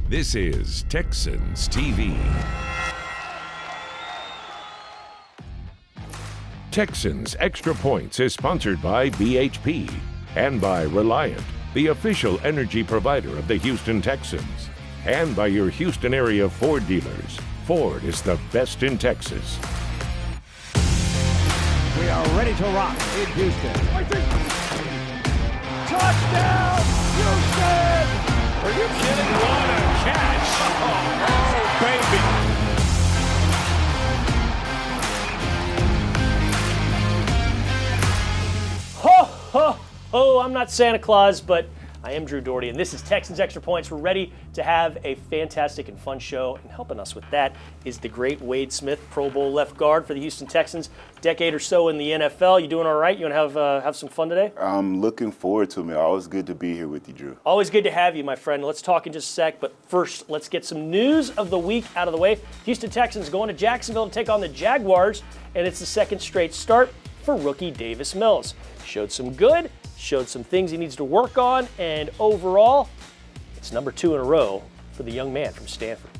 This is Texans TV. Texans Extra Points is sponsored by BHP and by Reliant, the official energy provider of the Houston Texans, and by your Houston area Ford dealers. Ford is the best in Texas. We are ready to rock in Houston. Touchdown, Houston! Are you kidding? What a catch! Oh, baby! Ho, ho, ho! I'm not Santa Claus, but I am Drew Dougherty, and this is Texans Extra Points. We're ready to have a fantastic and fun show, and helping us with that is the great Wade Smith, Pro Bowl left guard for the Houston Texans, decade or so in the NFL. You doing all right? You want to have some fun today? I'm looking forward to it. Always good to be here with you, Drew. Always good to have you, my friend. Let's talk in just a sec, but first, let's get some news of the week out of the way. Houston Texans going to Jacksonville to take on the Jaguars, and it's the second straight start for rookie Davis Mills. Showed some good, showed some things he needs to work on, and overall, it's number 2 in a row for the young man from Stanford.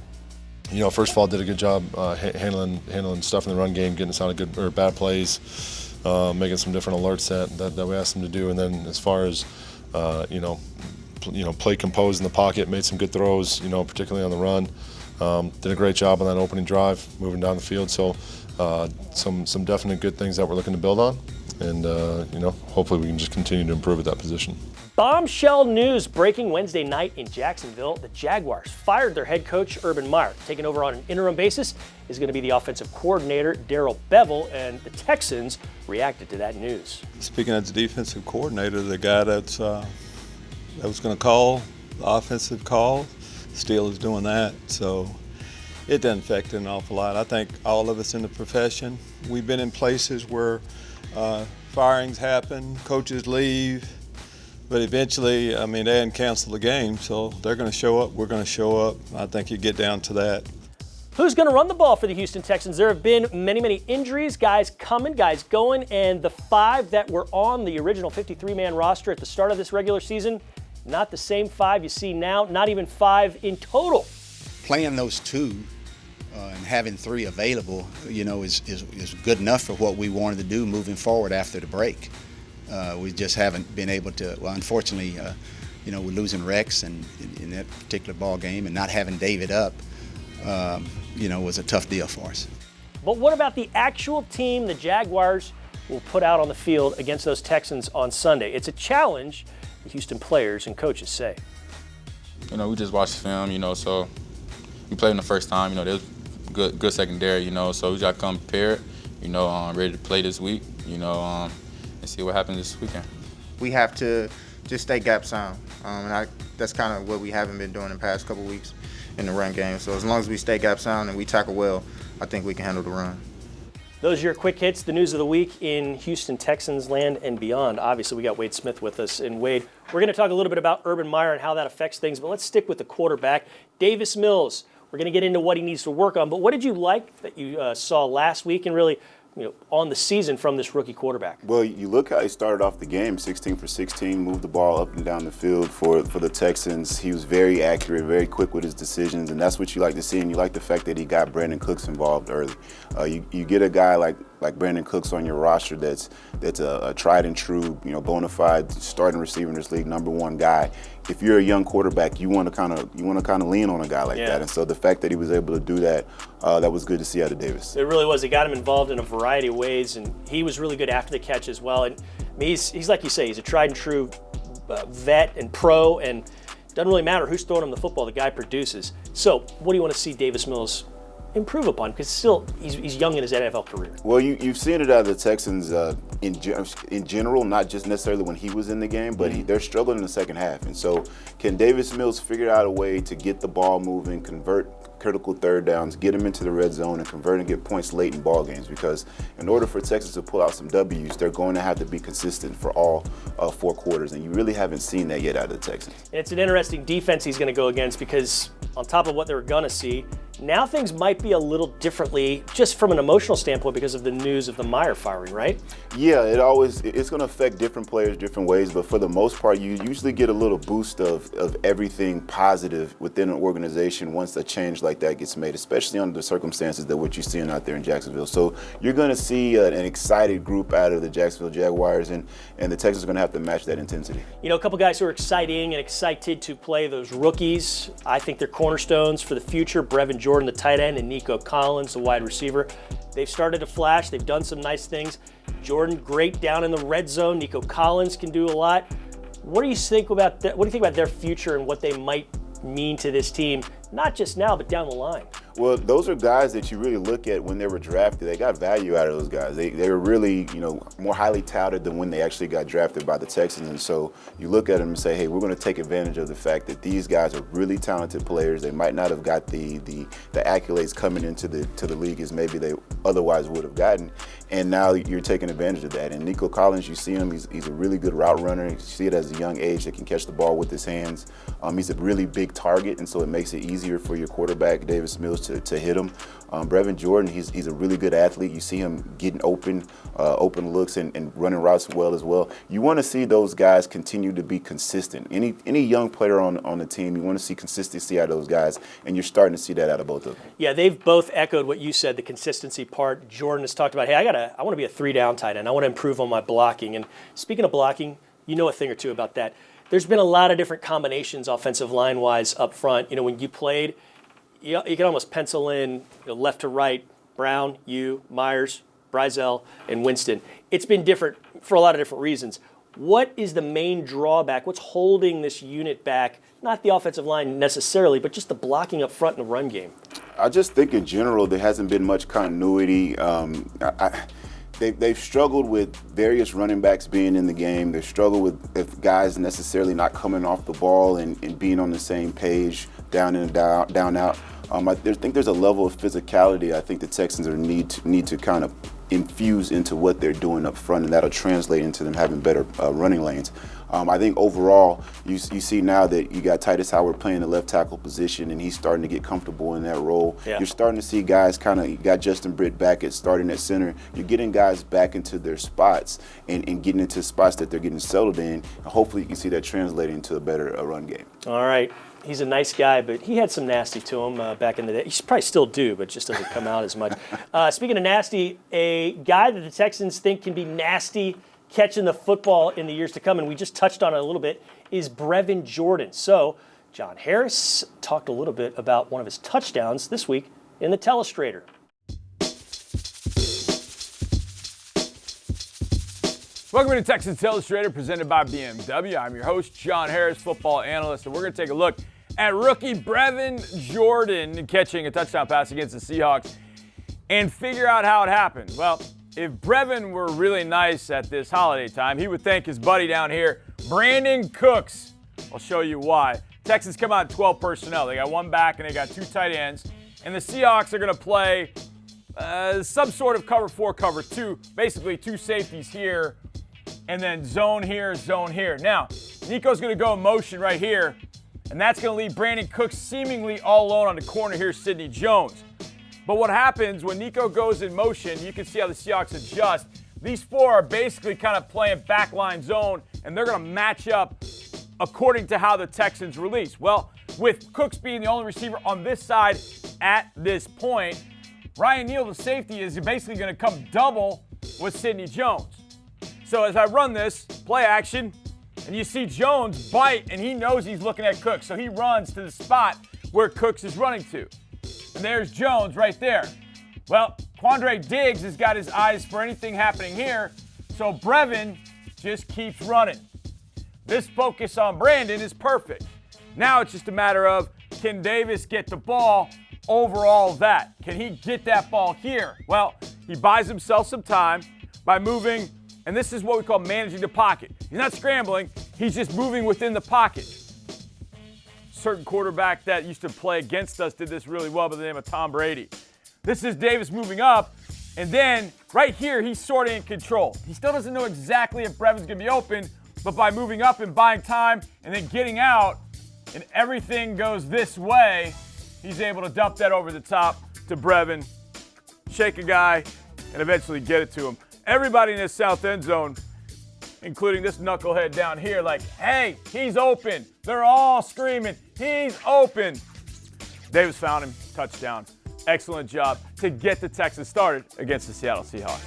You know, first of all, did a good job handling stuff in the run game, getting us out of good or bad plays, making some different alerts that we asked him to do. And then as far as play composed in the pocket, made some good throws, particularly on the run. Did a great job on that opening drive, moving down the field. So some definite good things that we're looking to build on. And, hopefully we can just continue to improve at that position. Bombshell news breaking Wednesday night in Jacksonville. The Jaguars fired their head coach, Urban Meyer. Taking over on an interim basis is going to be the offensive coordinator, Darrell Bevell, and the Texans reacted to that news. Speaking as the defensive coordinator, the guy that was going to call the offensive call still is doing that. So it doesn't affect it an awful lot. I think all of us in the profession, we've been in places where firings happen, coaches leave, but eventually, they didn't cancel the game, so they're going to show up, we're going to show up. I think you get down to that. Who's going to run the ball for the Houston Texans? There have been many injuries, guys coming, guys going, and the 5 that were on the original 53-man roster at the start of this regular season, not the same 5 you see now, not even 5 in total. Playing those 2 and having 3 available, is good enough for what we wanted to do moving forward after the break. We just haven't been able to. Well, unfortunately, we're losing Rex in that particular ball game, and not having David up, was a tough deal for us. But what about the actual team the Jaguars will put out on the field against those Texans on Sunday? It's a challenge, the Houston players and coaches say. We just watched film, so we played them the first time. They was good secondary, so we got to come prepared, ready to play this week, and see what happens this weekend. We have to just stay gap sound, and that's kind of what we haven't been doing in the past couple weeks in the run game. So as long as we stay gap sound and we tackle well, I think we can handle the run. Those are your quick hits, the news of the week in Houston Texans land and beyond. Obviously, we got Wade Smith with us. And Wade, we're going to talk a little bit about Urban Meyer and how that affects things, but let's stick with the quarterback, Davis Mills. We're going to get into what he needs to work on, but what did you like that you saw last week and really on the season from this rookie quarterback? Well, you look how he started off the game, 16 for 16, moved the ball up and down the field for the Texans. He was very accurate, very quick with his decisions, and that's what you like to see, and you like the fact that he got Brandon Cooks involved early. You get a guy like Brandon Cooks on your roster that's a tried and true, bona fide starting receiver in this league, number 1 guy. If you're a young quarterback, you want to kind of lean on a guy like that, and so the fact that he was able to do that, that was good to see out of Davis. It really was. It got him involved in a variety of ways, and he was really good after the catch as well. And he's like you say, he's a tried and true vet and pro, and it doesn't really matter who's throwing him the football. The guy produces. So, what do you want to see Davis Mills improve upon? Because still, he's young in his NFL career. Well, you've seen it out of the Texans in general, not just necessarily when he was in the game, but they're struggling in the second half. And so can Davis Mills figure out a way to get the ball moving, convert critical third downs, get them into the red zone, and convert and get points late in ball games? Because in order for Texas to pull out some W's, they're going to have to be consistent for all 4 quarters, and you really haven't seen that yet out of the Texans. And it's an interesting defense he's going to go against because on top of what they're going to see, Now things might be a little differently just from an emotional standpoint because of the news of the Meyer firing, right? Yeah, it's going to affect different players different ways, but for the most part, you usually get a little boost of everything positive within an organization once a change like that gets made, especially under the circumstances that what you're seeing out there in Jacksonville. So you're going to see an excited group out of the Jacksonville Jaguars, and the Texans are going to have to match that intensity. You know, a couple guys who are exciting and excited to play, those rookies. I think they're cornerstones for the future. Brevin Jordan, the tight end, and Nico Collins, the wide receiver. They've started to flash. They've done some nice things. Jordan, great down in the red zone. Nico Collins can do a lot. What do you think about their future and what they might mean to this team, not just now, but down the line? Well, those are guys that you really look at when they were drafted. They got value out of those guys. They were really, more highly touted than when they actually got drafted by the Texans. And so you look at them and say, hey, we're going to take advantage of the fact that these guys are really talented players. They might not have got the accolades coming into the league as maybe they otherwise would have gotten. And now you're taking advantage of that. And Nico Collins, you see him, he's a really good route runner. You see it as a young age that can catch the ball with his hands. He's a really big target, and so it makes it easier for your quarterback, Davis Mills, to hit him. Brevin Jordan, he's a really good athlete. You see him getting open looks and running routes well as well. You want to see those guys continue to be consistent. Any young player on the team, you want to see consistency out of those guys, and you're starting to see that out of both of them. Yeah, they've both echoed what you said, the consistency part. Jordan has talked about, hey, I want to be a 3-down tight end. I want to improve on my blocking. And speaking of blocking, you know a thing or two about that. There's been a lot of different combinations offensive line-wise up front. When you played, you can almost pencil in left to right, Brown, you, Myers, Brizell, and Winston. It's been different for a lot of different reasons. What is the main drawback? What's holding this unit back? Not the offensive line necessarily, but just the blocking up front in the run game. I just think in general there hasn't been much continuity. They've struggled with various running backs being in the game. They've struggled with guys necessarily not coming off the ball and being on the same page, down in and down out. I think there's a level of physicality I think the Texans need to kind of infuse into what they're doing up front, and that'll translate into them having better running lanes. I think overall, you see now that you got Titus Howard playing the left tackle position, and he's starting to get comfortable in that role. Yeah. You're starting to see guys you got Justin Britt back at starting at center. You're getting guys back into their spots and getting into spots that they're getting settled in. Hopefully you can see that translating into a better run game. All right. He's a nice guy, but he had some nasty to him back in the day. He probably still do, but just doesn't come out as much. Speaking of nasty, a guy that the Texans think can be nasty catching the football in the years to come, and we just touched on it a little bit, is Brevin Jordan. So John Harris talked a little bit about one of his touchdowns this week in the Telestrator. Welcome to Texans Illustrated, presented by BMW. I'm your host, John Harris, football analyst, and we're going to take a look at rookie Brevin Jordan catching a touchdown pass against the Seahawks and figure out how it happened. Well, if Brevin were really nice at this holiday time, he would thank his buddy down here, Brandon Cooks. I'll show you why. Texans come out 12 personnel. They got one back and they got two tight ends. And the Seahawks are going to play some sort of cover 4, cover 2, basically two safeties here, and then zone here, zone here. Now, Nico's going to go in motion right here, and that's going to leave Brandon Cooks seemingly all alone on the corner here, Sidney Jones. But what happens when Nico goes in motion, you can see how the Seahawks adjust. These four are basically kind of playing backline zone, and they're going to match up according to how the Texans release. Well, with Cooks being the only receiver on this side at this point, Ryan Neal, the safety, is basically going to come double with Sidney Jones. So as I run this, play action, and you see Jones bite, and he knows he's looking at Cooks, so he runs to the spot where Cooks is running to. And there's Jones right there. Well, Quandre Diggs has got his eyes for anything happening here, so Brevin just keeps running. This focus on Brandon is perfect. Now it's just a matter of, can Davis get the ball over all of that? Can he get that ball here? Well, he buys himself some time by moving, and this is what we call managing the pocket. He's not scrambling, he's just moving within the pocket. Certain quarterback that used to play against us did this really well by the name of Tom Brady. This is Davis moving up, and then right here, he's sort of in control. He still doesn't know exactly if Brevin's going to be open, but by moving up and buying time and then getting out, and everything goes this way, he's able to dump that over the top to Brevin, shake a guy, and eventually get it to him. Everybody in this south end zone, including this knucklehead down here, like, hey, he's open. They're all screaming, he's open. Davis found him, touchdown. Excellent job to get the Texans started against the Seattle Seahawks.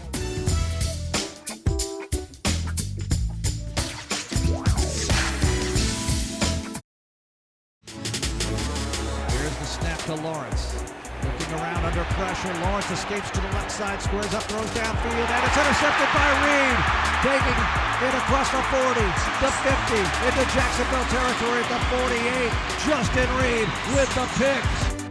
Here's the snap to Lawrence. Looking around under pressure. Lawrence escapes to the left side, squares up, throws downfield, and it's intercepted by Reed. Taking it across the 40, the 50, into Jacksonville territory at the 48. Justin Reed with the picks.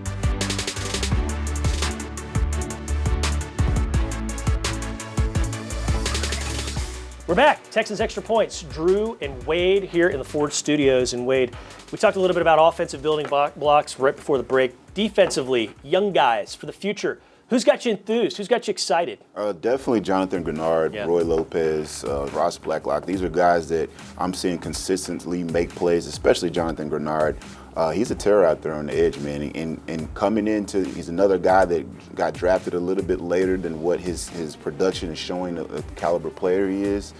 We're back. Texans Extra Points. Drew and Wade here in the Ford Studios. And Wade, we talked a little bit about offensive building blocks right before the break. Defensively, young guys for the future. Who's got you enthused? Who's got you excited? Definitely Jonathan Grenard, Roy Lopez, Ross Blacklock. These are guys that I'm seeing consistently make plays, especially Jonathan Grenard. He's a terror out there on the edge, man. And coming into, he's another guy that got drafted a little bit later than what his production is showing, the caliber player he is.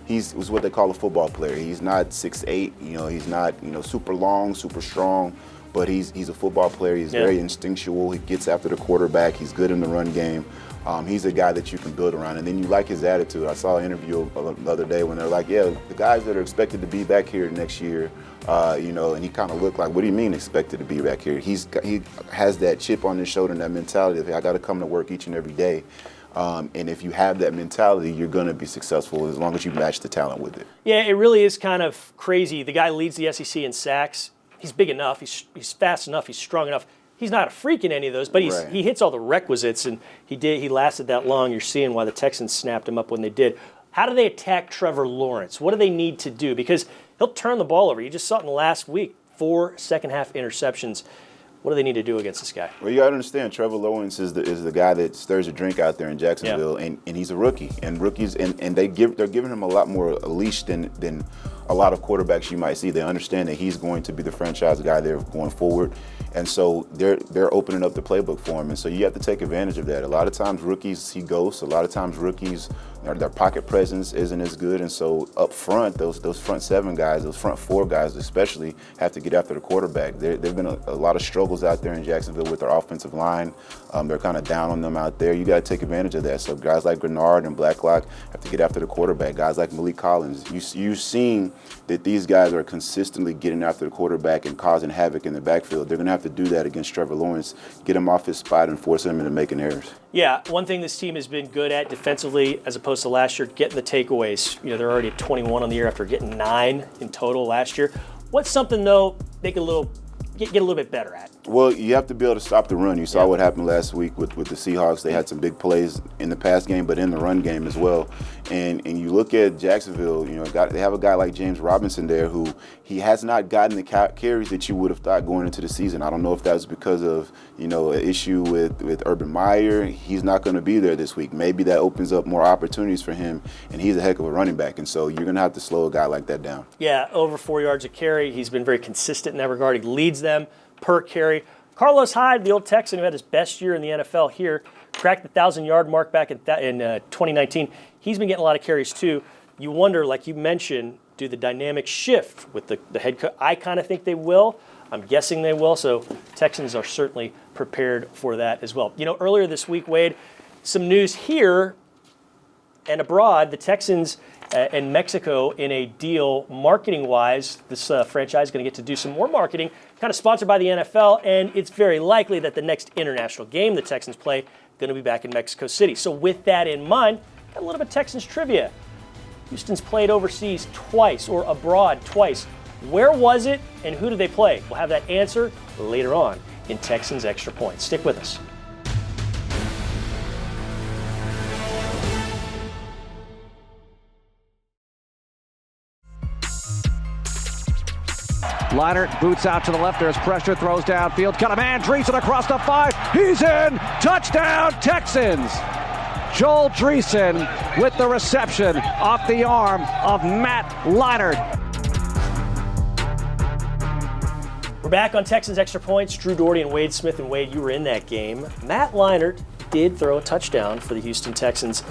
He's what they call a football player. He's not 6'8", he's not, super long, super strong, but he's a football player. He's very instinctual. He gets after the quarterback. He's good in the run game. He's a guy that you can build around. And then you like his attitude. I saw an interview the other day when they're like, the guys that are expected to be back here next year, and he kind of looked like, what do you mean expected to be back here? He has that chip on his shoulder and that mentality of, hey, I got to come to work each and every day. And if you have that mentality, you're going to be successful as long as you match the talent with it. Yeah, it really is kind of crazy. The guy leads the SEC in sacks. He's big enough. He's fast enough. He's strong enough. He's not a freak in any of those, but he hits all the requisites, and he lasted that long. You're seeing why the Texans snapped him up when they did. How do they attack Trevor Lawrence? What do they need to do? Because he'll turn the ball over. You just saw it in the last week, 4 second-half interceptions. What do they need to do against this guy? Well, you got to understand, Trevor Lawrence is the guy that stirs a drink out there in Jacksonville, and he's a rookie. And rookies, and they're giving him a lot more a leash than a lot of quarterbacks you might see. They understand that he's going to be the franchise guy there going forward. And so they're opening up the playbook for him. And so you have to take advantage of that. A lot of times rookies see ghosts. A lot of times rookies, their pocket presence isn't as good. And so up front, those front 7 guys, those front 4 guys especially, have to get after the quarterback. There've been a lot of struggles out there in Jacksonville with their offensive line. They're kind of down on them out there. You got to take advantage of that. So guys like Grenard and Blacklock have to get after the quarterback. Guys like Malik Collins, you've seen that these guys are consistently getting after the quarterback and causing havoc in the backfield. They're going to have to do that against Trevor Lawrence, get him off his spot and force him into making errors. Yeah, one thing this team has been good at defensively as opposed to last year, getting the takeaways. They're already at 21 on the year after getting 9 in total last year. What's something, though, they can get a little bit better at? Well, you have to be able to stop the run. You saw what happened last week with the Seahawks. They had some big plays in the pass game, but in the run game as well. And you look at Jacksonville, they have a guy like James Robinson there who he has not gotten the carries that you would have thought going into the season. I don't know if that's because of, an issue with Urban Meyer. He's not going to be there this week. Maybe that opens up more opportunities for him, and he's a heck of a running back. And so you're going to have to slow a guy like that down. Yeah, over 4 yards a carry. He's been very consistent in that regard. He leads them per carry. Carlos Hyde, the old Texan who had his best year in the NFL here, cracked the 1,000-yard mark back in 2019. He's been getting a lot of carries too. You wonder, like you mentioned, do the dynamics shift with the head coach? I kind of think they will. I'm guessing they will. So Texans are certainly prepared for that as well. Earlier this week, Wade, some news here and abroad. The Texans and Mexico in a deal marketing-wise. This franchise is going to get to do some more marketing, kind of sponsored by the NFL, and it's very likely that the next international game the Texans play going to be back in Mexico City. So with that in mind, got a little bit of Texans trivia. Houston's played overseas twice or abroad twice. Where was it and who did they play? We'll have that answer later on in Texans Extra Points. Stick with us. Leinart boots out to the left. There's pressure, throws downfield. Got a man, Dreesen across the 5. He's in. Touchdown, Texans. Joel Dreesen with the reception off the arm of Matt Leinart. We're back on Texans Extra Points. Drew Dougherty and Wade Smith. And Wade, you were in that game. Matt Leinart did throw a touchdown for the Houston Texans.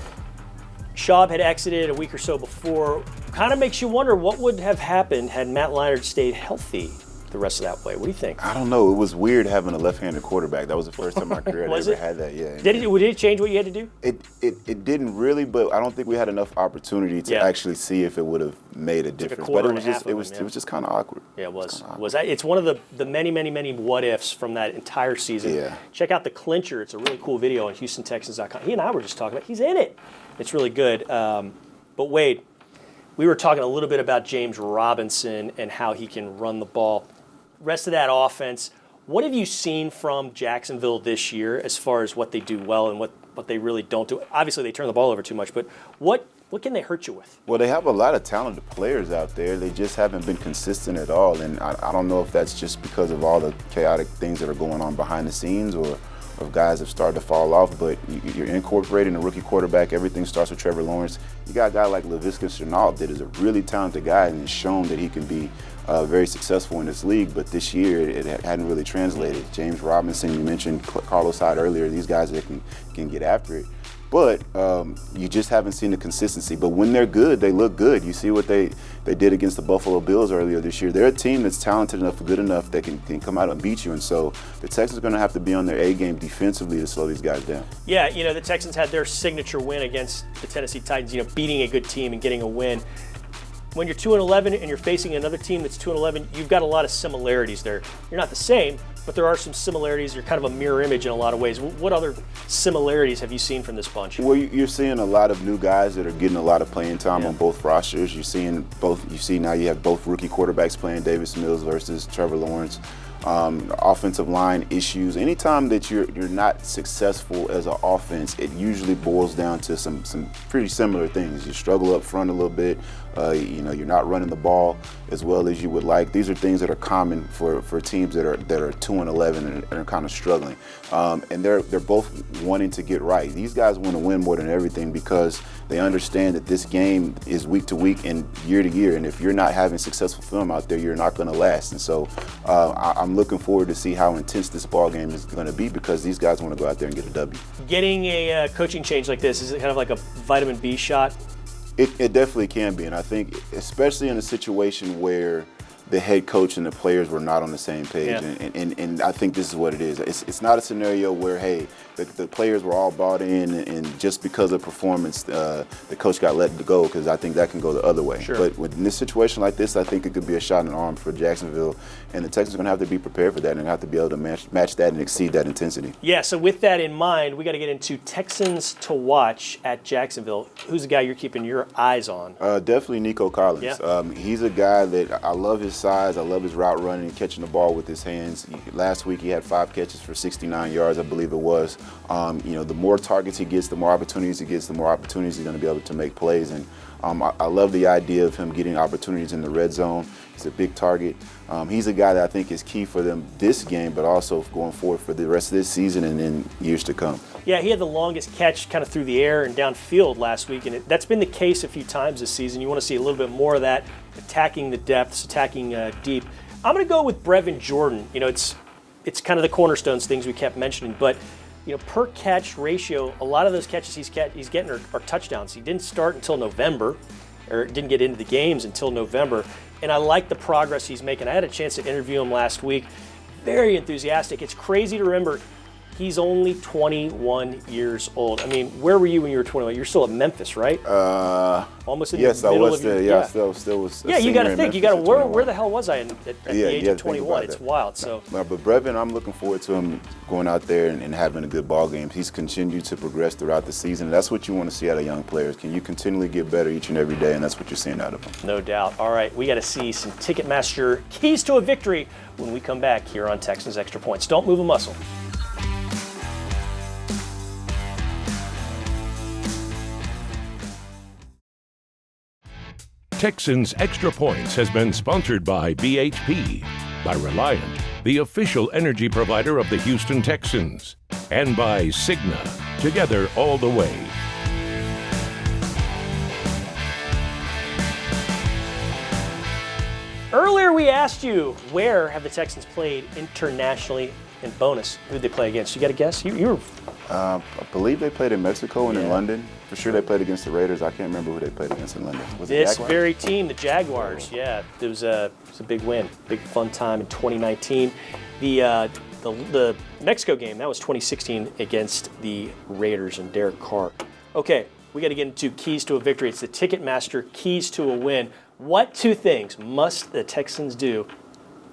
Schaub had exited a week or so before. Kind of makes you wonder what would have happened had Matt Leinart stayed healthy the rest of that way. What do you think? I don't know. It was weird having a left-handed quarterback. That was the first time in my career I ever had that. Yeah. Did it change what you had to do? It didn't really, but I don't think we had enough opportunity to actually see if it would have made a difference. But it was just kind of awkward. Yeah, it was. It's one of the many what ifs from that entire season. Yeah. Check out the clincher. It's a really cool video on HoustonTexans.com. He and I were just talking about. He's in it. It's really good. But Wade, we were talking a little bit about James Robinson and how he can run the ball. Rest of that offense, what have you seen from Jacksonville this year as far as what they do well and what they really don't do? Obviously, they turn the ball over too much, but what can they hurt you with? Well, they have a lot of talented players out there. They just haven't been consistent at all, and I don't know if that's just because of all the chaotic things that are going on behind the scenes or if guys have started to fall off, but you're incorporating a rookie quarterback. Everything starts with Trevor Lawrence. You got a guy like Laviska Shenault that is a really talented guy and has shown that he can be very successful in this league, but this year it hadn't really translated. James Robinson, you mentioned Carlos Hyde earlier, these guys that can get after it. But you just haven't seen the consistency. But when they're good, they look good. You see what they did against the Buffalo Bills earlier this year. They're a team that's talented enough, good enough that can come out and beat you. And so the Texans are going to have to be on their A game defensively to slow these guys down. Yeah, the Texans had their signature win against the Tennessee Titans, beating a good team and getting a win. When you're 2-11 and you're facing another team that's 2-11, you've got a lot of similarities there. You're not the same, but there are some similarities. You're kind of a mirror image in a lot of ways. What other similarities have you seen from this bunch? Well, you're seeing a lot of new guys that are getting a lot of playing time on both rosters. You're seeing both. You see now you have both rookie quarterbacks playing, Davis Mills versus Trevor Lawrence. Offensive line issues. Anytime that you're not successful as an offense, it usually boils down to some pretty similar things. You struggle up front a little bit. You're not running the ball as well as you would like. These are things that are common for teams that are 2-11 and are kind of struggling. And they're both wanting to get right. These guys want to win more than everything because they understand that this game is week to week and year to year. And if you're not having successful film out there, you're not going to last. And so I'm looking forward to see how intense this ball game is going to be because these guys want to go out there and get a W. Getting a coaching change like this, is it kind of like a vitamin B shot? It definitely can be, and I think especially in a situation where the head coach and the players were not on the same page, and I think this is what it is. It's not a scenario where, hey, the players were all bought in, and just because of performance, the coach got let go, because I think that can go the other way. Sure. But in this situation like this, I think it could be a shot in the arm for Jacksonville, and the Texans are going to have to be prepared for that and have to be able to match that and exceed that intensity. Yeah, so with that in mind, we got to get into Texans to watch at Jacksonville. Who's the guy you're keeping your eyes on? Definitely Nico Collins. Yeah. He's a guy that I love his size. I love his route running, catching the ball with his hands. Last week he had 5 catches for 69 yards, I believe it was. The more targets he gets, the more opportunities he gets, the more opportunities he's going to be able to make plays. And I love the idea of him getting opportunities in the red zone. He's a big target. He's a guy that I think is key for them this game, but also going forward for the rest of this season and in years to come. Yeah, he had the longest catch kind of through the air and downfield last week, and that's been the case a few times this season. You want to see a little bit more of that, attacking the depths, attacking deep. I'm going to go with Brevin Jordan. It's kind of the cornerstones, things we kept mentioning, but per catch ratio, a lot of those catches he's getting are touchdowns. He didn't start until November, or didn't get into the games until November, and I like the progress he's making. I had a chance to interview him last week. Very enthusiastic. It's crazy to remember he's only 21 years old. I mean, where were you when you were 21? You're still at Memphis, right? Almost in the middle of your... Yes, I still was. Yeah, you got to think. Where the hell was I at the age of 21? It's wild. So. No, but Brevin, I'm looking forward to him going out there and having a good ball game. He's continued to progress throughout the season. That's what you want to see out of young players. Can you continually get better each and every day? And that's what you're seeing out of them. No doubt. All right, we got to see some Ticketmaster keys to a victory when we come back here on Texans Extra Points. Don't move a muscle. Texans Extra Points has been sponsored by BHP, by Reliant, the official energy provider of the Houston Texans, and by Cigna, together all the way. Earlier we asked you, where have the Texans played internationally in bonus? Who'd they play against? You got a guess? You were... I believe they played in Mexico and in London. For sure they played against the Raiders. I can't remember who they played against in London. Was it This Jaguars? very team, the Jaguars. Yeah, it was a big win. Big fun time in 2019. The Mexico game, that was 2016 against the Raiders and Derek Carr. Okay, we got to get into keys to a victory. It's the Ticketmaster keys to a win. What 2 things must the Texans do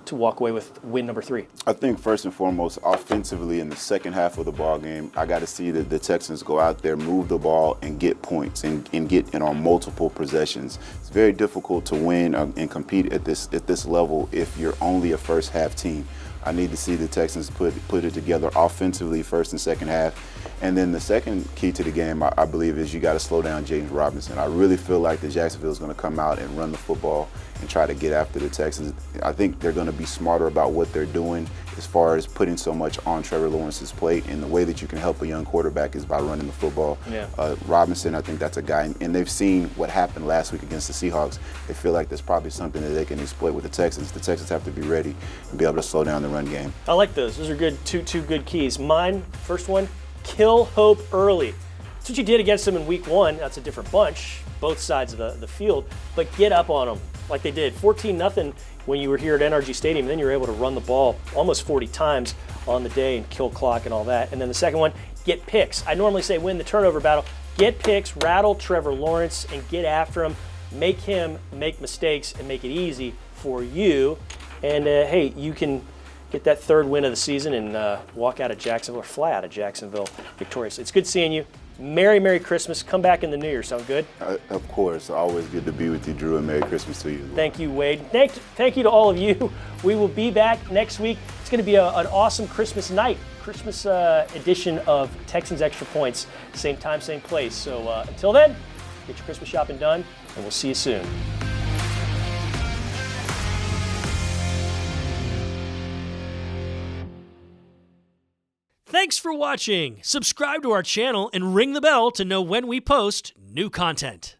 to walk away with win number 3? I think first and foremost, offensively in the second half of the ball game, I got to see that the Texans go out there, move the ball, and get points and get in on multiple possessions. It's very difficult to win and compete at this level if you're only a first half team. I need to see the Texans put it together offensively first and second half. And then the second key to the game, I believe, is you got to slow down James Robinson. I really feel like the Jacksonville is going to come out and run the football and try to get after the Texans. I think they're going to be smarter about what they're doing as far as putting so much on Trevor Lawrence's plate. And the way that you can help a young quarterback is by running the football. Yeah. Robinson, I think that's a guy, and they've seen what happened last week against the Seahawks. They feel like there's probably something that they can exploit with the Texans. The Texans have to be ready and be able to slow down the run game. I like those. Those are good. Two good keys. Mine, first one, kill hope early. That's what you did against them in week 1. That's a different bunch, both sides of the field, but get up on them like they did. 14-0 when you were here at NRG Stadium. Then you were able to run the ball almost 40 times on the day and kill clock and all that. And then the second one, get picks. I normally say win the turnover battle. Get picks, rattle Trevor Lawrence, and get after him. Make him make mistakes and make it easy for you. And hey, you can get that 3rd win of the season and walk out of Jacksonville, or fly out of Jacksonville victorious. It's good seeing you. Merry Christmas. Come back in the new year. Sound good? Of course. Always good to be with you, Drew, and Merry Christmas to you. Thank you, Wade. Thank you to all of you. We will be back next week. It's going to be an awesome Christmas night, Christmas edition of Texans Extra Points. Same time, same place. So until then, get your Christmas shopping done, and we'll see you soon. Thanks for watching. Subscribe to our channel and ring the bell to know when we post new content.